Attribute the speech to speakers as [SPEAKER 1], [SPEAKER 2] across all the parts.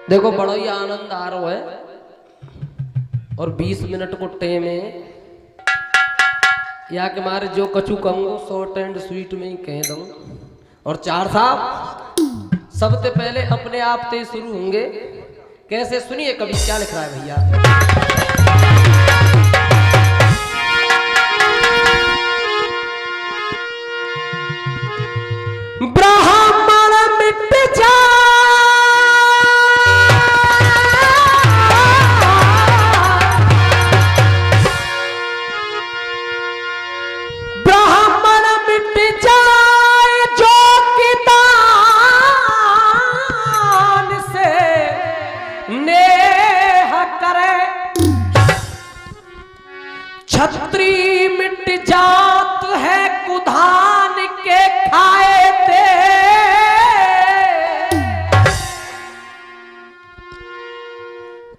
[SPEAKER 1] देखो बड़ा ही आनंद आ रहा है और 20 मिनट को टेम है या के मारे जो कछु कहूँगा शॉर्ट एंड स्वीट में ही कह दूँ। और चार साहब सबसे पहले अपने आप से शुरू होंगे। कैसे सुनिए कवि क्या लिख रहा है भैया। ब्राह्मण मिट जा छत्री मिट जात है कुधान के खाए थे।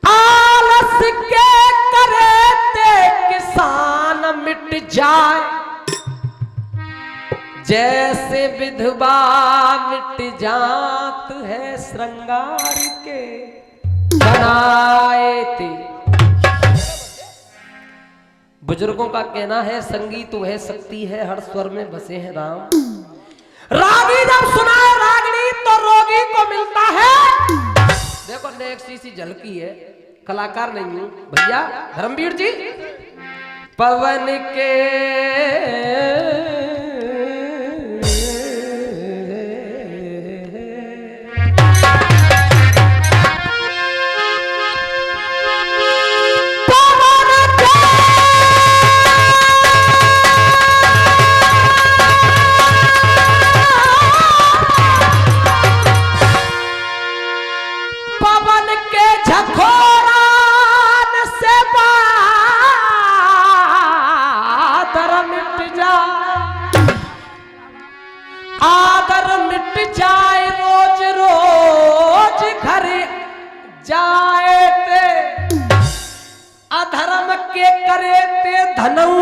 [SPEAKER 1] आलस के करे थे किसान मिट जाए। जैसे विधवा मिट जात है श्रृंगार के बनाए थे। बुजुर्गों का कहना है संगीत वह शक्ति है हर स्वर में बसे हैं राम। रागी जब सुनाए रागनी तो रोगी को मिलता है। देखो नेक्स्ट सी झलकी है, कलाकार नहीं हूं भैया धर्मवीर जी। पवन के आदर मिट जाए रोज रोज घर जाए ते। अधर्म के करे ते धनऊ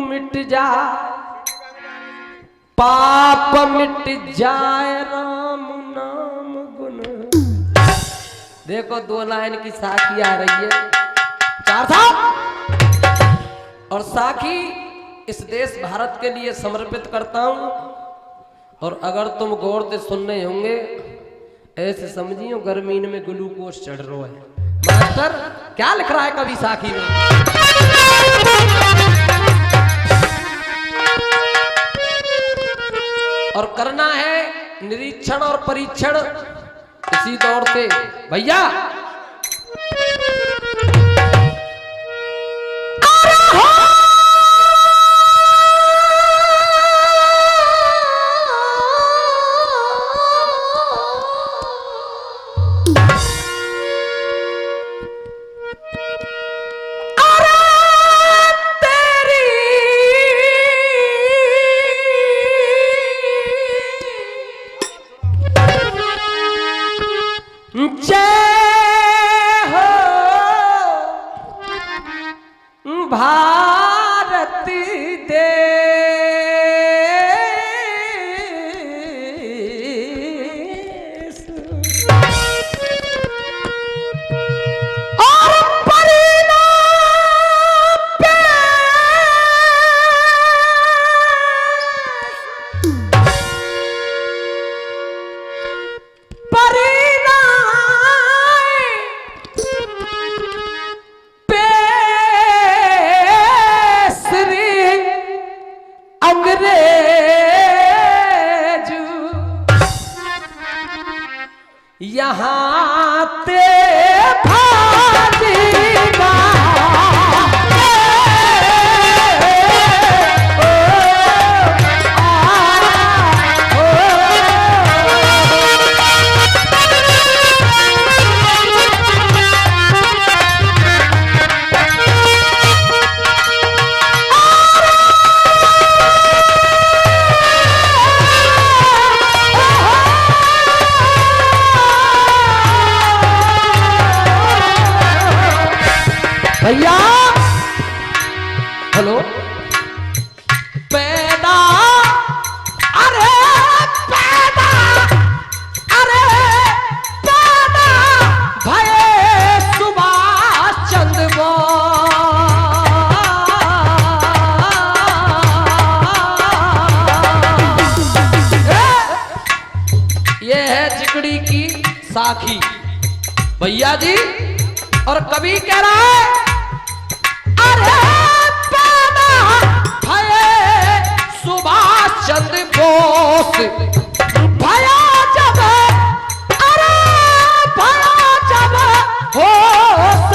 [SPEAKER 1] मिट जाए। पाप मिट जाए राम नाम गुण। देखो दो लाइन की साखी आ रही है चार साहब। और साखी इस देश भारत के लिए समर्पित करता हूं। और अगर तुम गौर से सुनने होंगे ऐसे समझियो गर्मीन में ग्लूकोज चढ़ रहा है। मास्टर क्या लिख रहा है कवि साखी में। और करना है निरीक्षण और परीक्षण इसी दौर से भैया। भारत देश और परिणाम यहाँ ते भाजेगा। भैया हेलो पैदा अरे पैदा अरे पैदा राखी। भैया जी और कवि कह रहा है अरे पैदा भये सुभाष चंद्र बोस भया जब अरे भया जब होश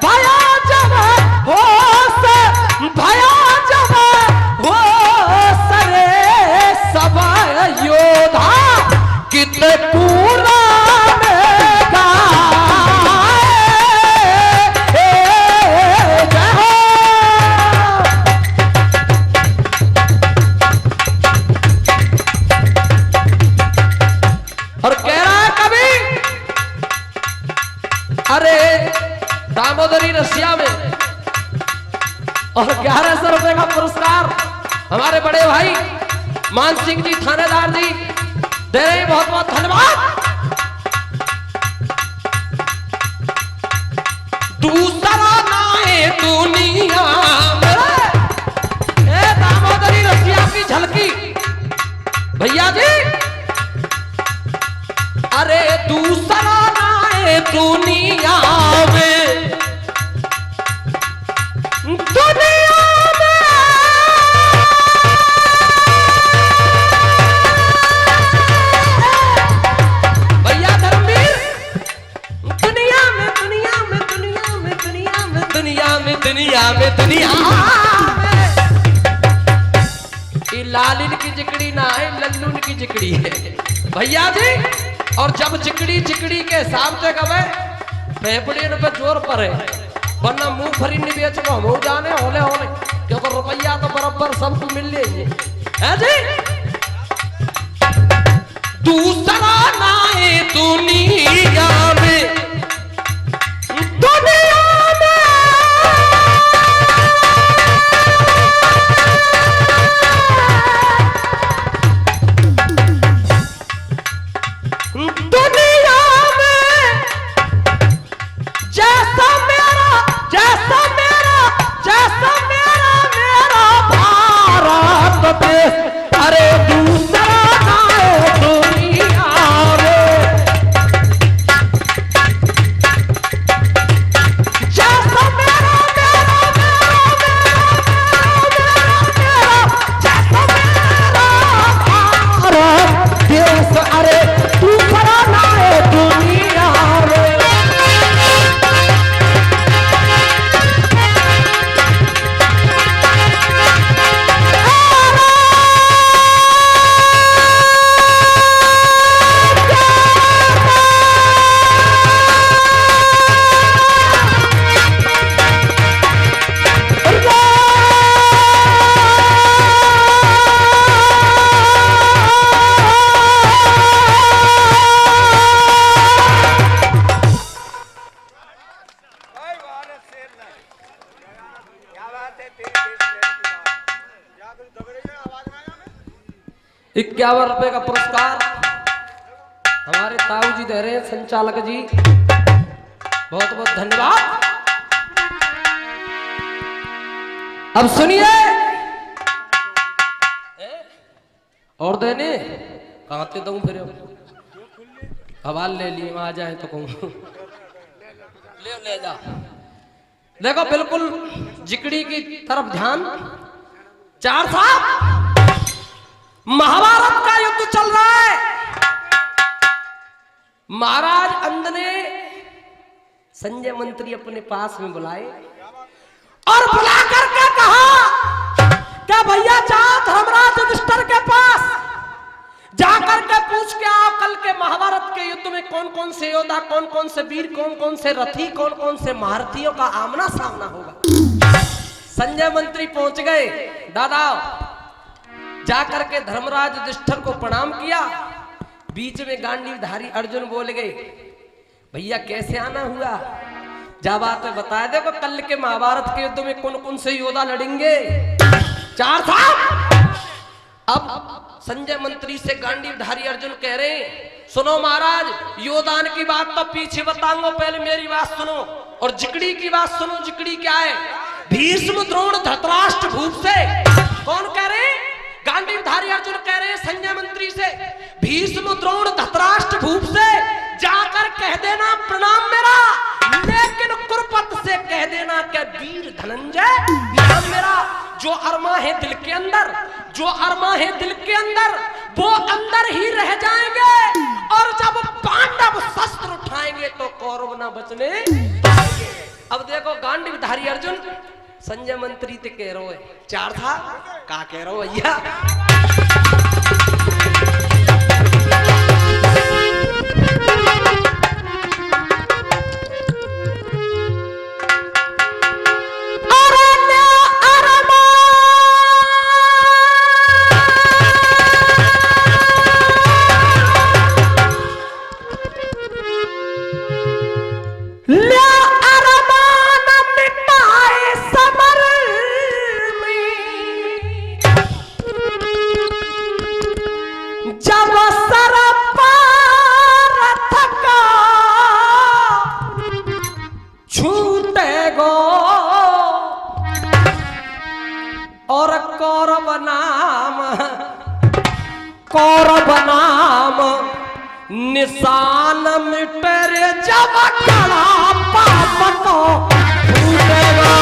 [SPEAKER 1] भया जब होश भया जब होश रे सब योद्धा कितने पूरा दामोदरी रसिया में और 1100 रुपए का पुरस्कार हमारे बड़े भाई मान सिंह जी थानेदार जी दे रहे हैं। बहुत बहुत धन्यवाद। दूसरा नाए दुनिया में दामोदरी रसिया की झलकी भैया जी अरे दूसरा नाए दुनिया में दुनिया लालिन की जिकड़ी ना है लल्लून की जिकड़ी है भैया जी। और जब चिकड़ी चिकड़ी के हिसाब से गवे फेफड़ियन पे जोर पड़े वरना मुंह फरी नहीं बेच को हो जाने होले होले क्योंकि रुपया तो बराबर सबको मिल जाएंगे है जी। दूसरा ना है दुनिया में ₹51 का पुरस्कार हमारे ताऊ जी दे रहे हैं संचालक जी बहुत बहुत धन्यवाद। अब सुनिए और देने कहते दूं फिर हवाल ले लिए आ जाए तो कहूँ ले जा। देखो बिल्कुल जिकड़ी की तरफ ध्यान। चार साहब महाभारत का युद्ध चल रहा है। महाराज अंध ने संजय मंत्री अपने पास में बुलाए और बुला करके कहा क्या भैया जाओ धर्मराज युधिष्ठिर के पास जाकर के पूछ के आओ कल के महाभारत के युद्ध में कौन कौन से योद्धा कौन कौन से वीर कौन कौन से रथी कौन कौन से महारथियों का आमना सामना होगा। संजय मंत्री पहुंच गए। दादा जाकर के धर्मराज युधिष्ठिर को प्रणाम किया। बीच में गांडीवधारी अर्जुन बोल गए भैया कैसे आना हुआ जा बात में बता दे को कल के महाभारत के युद्ध में कौन कौन से योद्धा लड़ेंगे। चार साहब अब संजय मंत्री से गांडीवधारी अर्जुन कह रहे सुनो महाराज योदान की बात तो पीछे बताऊंगा पहले मेरी बात सुनो और जिकड़ी की बात सुनो। जिकड़ी क्या है? भीष्म द्रोण धृतराष्ट्र भूप से। कौन कह रहे? गांडीवधारी अर्जुन कह रहे संजय मंत्री से भीष्म द्रोण धृतराष्ट्र भूप से जाकर कह देना प्रणाम मेरा, लेकिन कुरपत से कह देना कि वीर धनंजय नाम मेरा। जो अरमा है दिल के अंदर, जो अरमा है दिल के अंदर, वो अंदर ही रह जाएंगे। और जब पांडव शस्त्र उठाएंगे तो कौरव न बचने पाएंगे। अब देखो गांडीवधारी अर्जुन संजय मंत्री ते कह रहे है चार था का कह रहे हो भैया। कौरव नाम निशान मिटे जब कड़ा पाप को छूटेगा।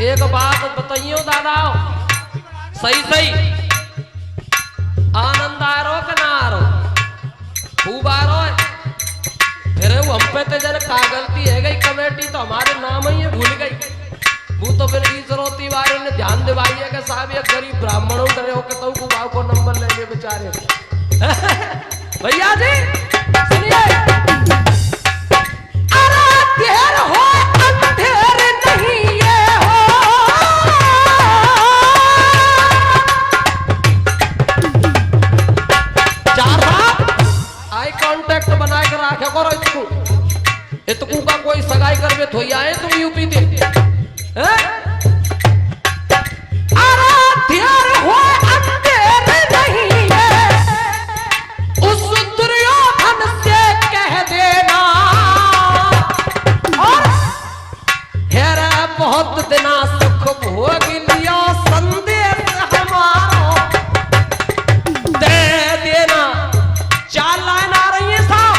[SPEAKER 1] एक बात बताइयो दादा, सही सही आनंद आ रो कि ना आ रो? खूब आ रो है। फिर वो हम पे तो जन का गलती है गई, कमेटी तो हमारे नाम ही है भूल गई। वो तो फिर ईश्वरोती वाले ने ध्यान दिवाई है कि साहब ये गरीब ब्राह्मणों डरे हो के तो बाबू को नंबर लेंगे बेचारे। भैया जी सुनिए, अरे देर हो अंधेर नहीं ये हो। चार बात आई कांटेक्ट बना के रखे करो। इतकू का कोई सगाई करवे थोड़ी आए तुम यूपी दे। बहुत दिना सुख भोग लिया संदेश हमारो दे देना। चार लाइन आ रही है साहब।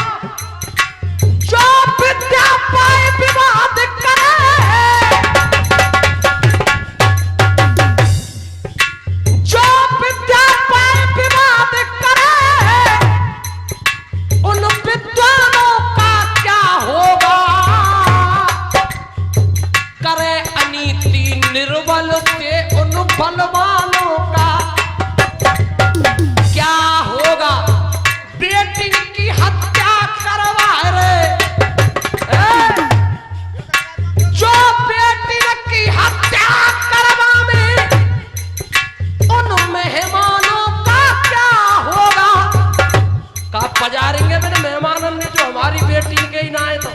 [SPEAKER 1] जो विद्या पाए विवाद करे, जो विद्या पाए विवाद करे, उन विद्वानों का क्या होगा? करे अनीति निर्बल से उन बलवानों का क्या होगा? बेटी की हत्या करवा रे, जो बेटी की हत्या करवावे उन मेहमानों का क्या होगा? का पजारेंगे मेरे मेहमानों ने जो हमारी बेटी के ही ना है। तो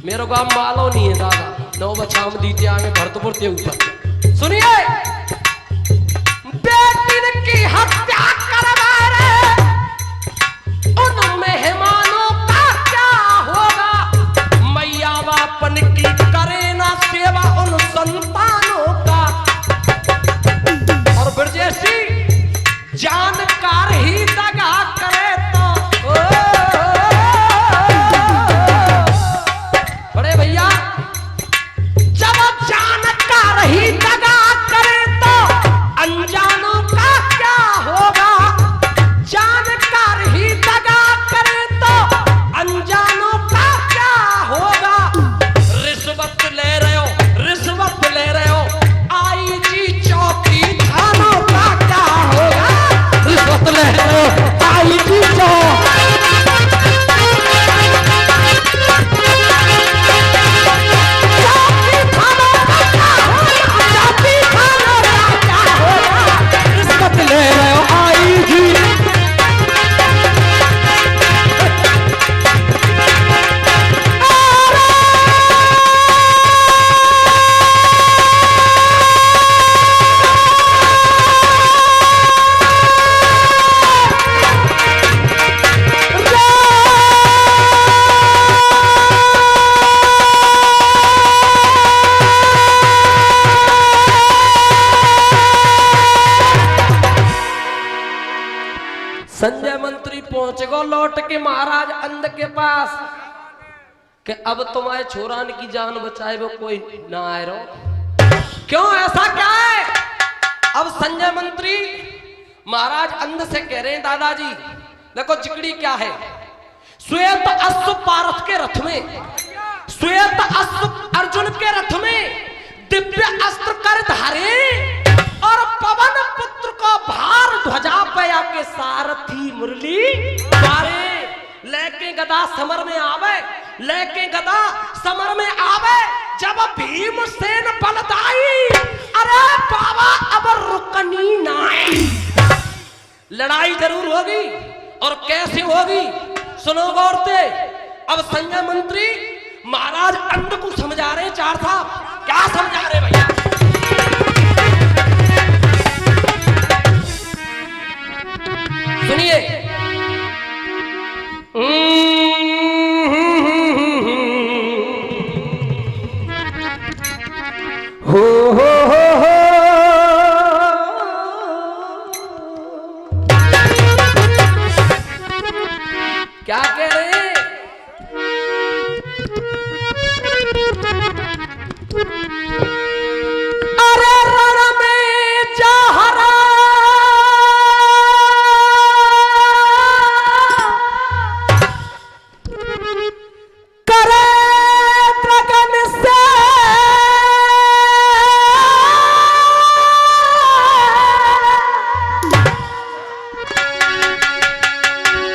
[SPEAKER 1] मेरे को अब मालो नहीं है दादा, नौ बच्चा हम दीते आगे भरतपुर के ऊपर। सुनिए, बेटी की हत्या करवा रहे उन मेहमानों का क्या होगा? मैया बापन की करे ना सेवा उन संतानों का। और ब्रजेशी जानकार ही दगा करे तो बड़े भैया जानकार ही दगा करे तो अनजानों का क्या हो? पहुंच गो लौट के महाराज अंध के पास कि अब तुम्हारे छोरान की जान बचाए वो कोई ना आए रो। क्यों ऐसा क्या है? अब संजय मंत्री महाराज अंध से कह रहे हैं दादाजी देखो जिगड़ी क्या है। श्वेत अश्व पारस के रथ में, श्वेत अश्व अर्जुन के रथ में दिव्य अस्त्र कर धारे और पवन पुत्र को भार ध्वजा पे आके सारथी मुरली मारे। लेके गदा समर में आवे, लेके गदा समर में आवे जब भीमसेन बलदाई, अरे बाबा अब रुकनी नाई। लड़ाई जरूर होगी और कैसे होगी सुनो गौर से। अब संजय मंत्री महाराज अंध को समझा रहे। चार साहब क्या समझा रहे भैया? सुनिए। हो क्या कह रहे हैं? अरे रण में जहरा करे गगन से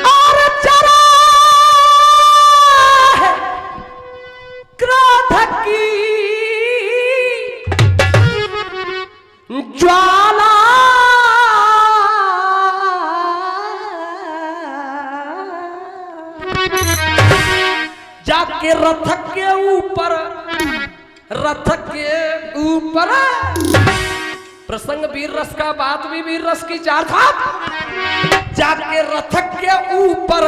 [SPEAKER 1] और जरा क्रोध की ज्वाला जाके रथ के ऊपर, रथ के ऊपर प्रसंग वीर रस का, बात भी वीर रस की। चार साहब जाके रथ के ऊपर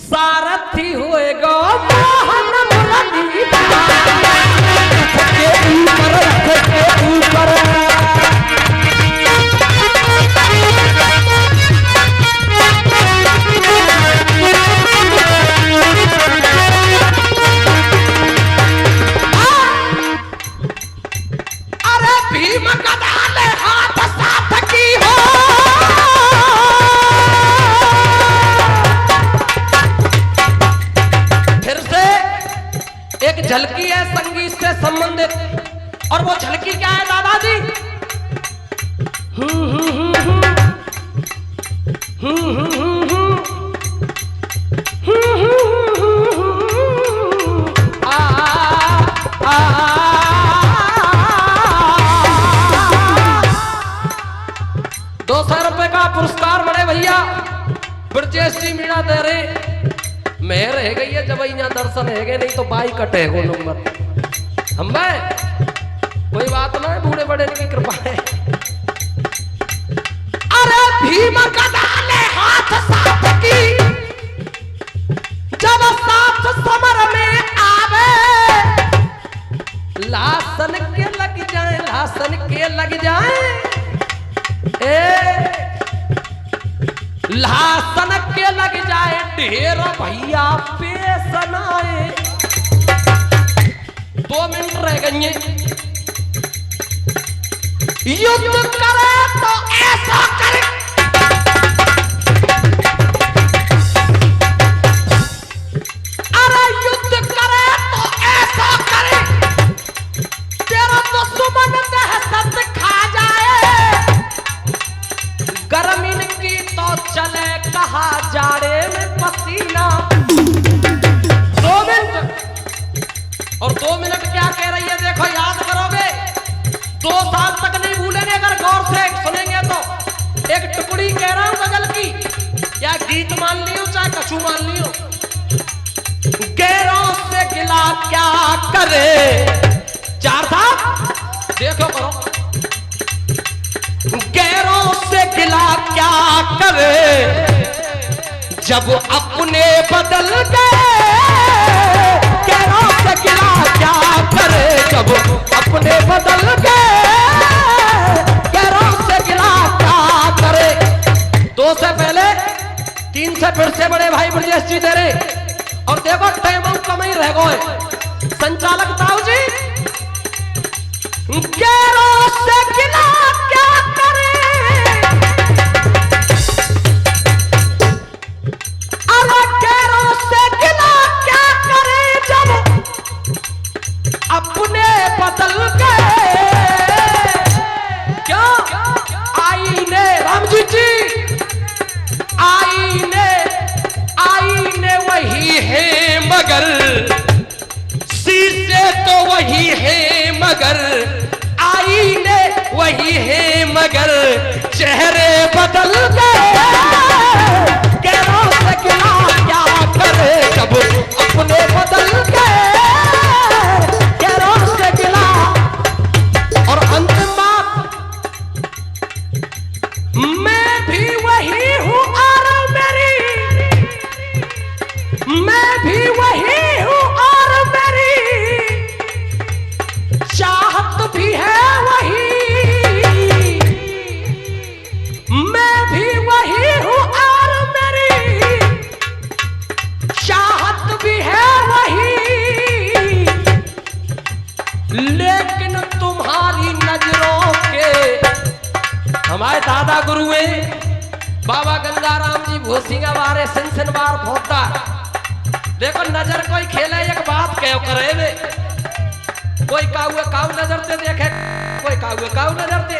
[SPEAKER 1] सारथी होएगा मोहन मुरली। रथ के ऊपर, रथ के ऊपर भीम गदा ले हाथ साथ की हो। फिर से एक झलकी है संगीत से संबंधित और वो झलकी क्या है दादाजी? पुरस्कार बड़े भैया ब्रजेश जी मीणा दे रहे। मैं रह गई है जब यहाँ दर्शन है गए, नहीं तो बाई कटे हो नंबर। हम कोई बात ना है, बूढ़े बड़े की कृपा है। अरे भीम गदा ले हाथ साथ की जब साथ समर में आवे, लासन के लग जाए, लासन के लग जाए, लासन के लग जाए ढेर भैया पेशनाए। 2 मिनट रह गई हैं। युद्ध करे तो ऐसा करे, अरे युद्ध करे तो ऐसा करे तेरा दुश्मन दहशत खा जाए। गर्मी की तो चले कहा जाड़े में पसीना। 2 मिनट और 2 मिनट क्या कह रही है देखो, याद करोगे 2 साल तक नहीं भूलेंगे अगर गौर से सुनेंगे तो। एक टुकड़ी कह रहा हूं गजल की, या गीत मान लियो चाहे कछू मान लियो। गैरों से गिला क्या करे, चार साहब देखो करो। गैरों से गिला क्या करे जब अपने बदल गए। गैरों से गिला क्या करे जब अपने बदल गए। गैरों से गिला क्या करे। 2 से पहले 3 में ही रह गए। संचालक ताऊ जी गैरों से गिला क्या करे, अरे गैरों से गिला क्या करे जब अपने बदल गए। क्यों आईने राम जी आईने वही है मगर शीशे तो वही है मगर आईने वही है मगर चेहरे बदल गए। गैरों से गिला क्या करे जब अपने बदल गए। गैरों से गिला। और अंतिम बात, मैं भी वही हूँ और मैं भी वही हूँ और मेरी चाहत भी है वही। मैं भी वही हूँ और मेरी चाहत भी है वही। लेकिन तुम्हारी नजरों के हमारे दादा गुरुए बाबा गंगाराम जी भूसिंगा वारे सिंसनवार भोता। देखो नजर कोई खेले एक बात कहो करे वे, कोई काऊ नजर से देखे, कोई काऊ नजर दे।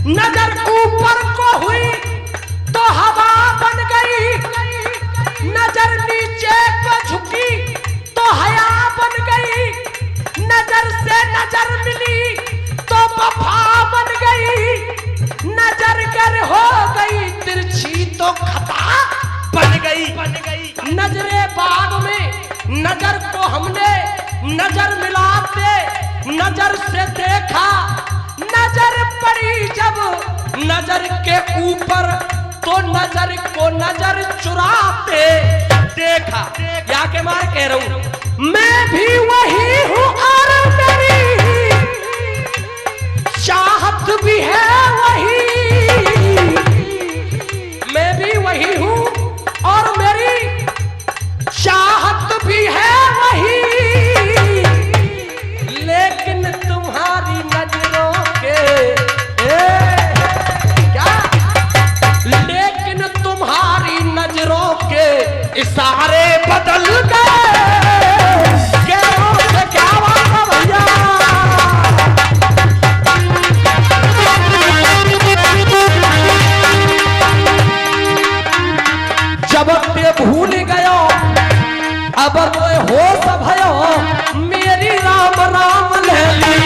[SPEAKER 1] नजर ऊपर को हुई तो हवा बन गई, नजर नीचे को झुकी तो हया बन गई, नजर से नजर मिली तो वफा बन गई, नजर गर हो गई तिरछी तो खता बन गई। नजरे बाग में नजर को हमने नजर मिलाते नजर से देखा, नजर पड़ी जब नजर के ऊपर तो नजर को नजर चुराते देखा। या के मार कह रहा हूं मैं भी वही हूं और मेरी चाहत भी है वही। मैं भी वही हूं और मेरी चाहत भी है वही। लेकिन तुम्हारी नजरों के क्या, लेकिन तुम्हारी नजरों के इशारे बदल गए। गैरों से क्या बात है भैया। जब ते भूल गयो अब तो होश भयो मेरी राम राम ले ली।